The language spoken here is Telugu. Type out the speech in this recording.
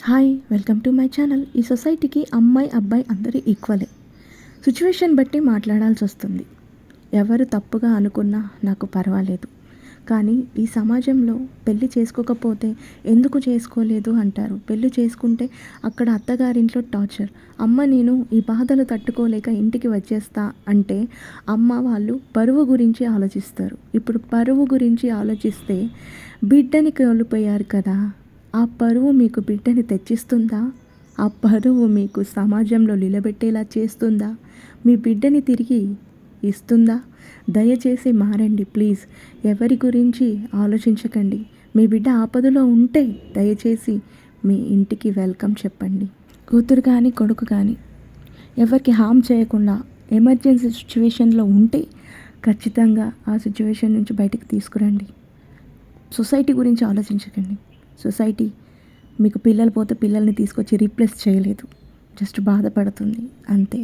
Hi welcome to my channel. ఈ సొసైటీకి అమ్మాయి అబ్బాయి అందరూ ఈక్వలే. సిచ్యువేషన్ బట్టి మాట్లాడాల్సి వస్తుంది. ఎవరు తప్పుగా అనుకున్నా నాకు పర్వాలేదు. కానీ ఈ సమాజంలో పెళ్లి చేసుకోకపోతే ఎందుకు చేసుకోలేదు అంటారు. పెళ్లి చేసుకుంటే అక్కడ అత్తగారింట్లో టార్చర్. అమ్మ నేను ఈ బాధలు తట్టుకోలేక ఇంటికి వచ్చేస్తా అంటే అమ్మ వాళ్ళు పరువు గురించి ఆలోచిస్తారు. ఇప్పుడు పరువు గురించి ఆలోచిస్తే బిడ్డని కోల్పోయారు కదా. ఆ పరువు మీకు బిడ్డని తెచ్చిస్తుందా? ఆ పరువు మీకు సమాజంలో నిలబెట్టేలా చేస్తుందా? మీ బిడ్డని తిరిగి ఇస్తుందా? దయచేసి మారండి ప్లీజ్. ఎవరి గురించి ఆలోచించకండి. మీ బిడ్డ ఆపదలో ఉంటే దయచేసి మీ ఇంటికి వెల్కమ్ చెప్పండి. కూతురు కానీ కొడుకు కానీ ఎవరికి హామ్ చేయకుండా ఎమర్జెన్సీ సిచ్యువేషన్లో ఉంటే ఖచ్చితంగా ఆ సిచ్యువేషన్ నుంచి బయటికి తీసుకురండి. సొసైటీ గురించి ఆలోచించకండి. సొసైటీ మీకు పిల్లలు పోతే పిల్లల్ని తీసుకొచ్చి రీప్లేస్ చేయలేదు, జస్ట్ బాధపడుతుంది అంతే.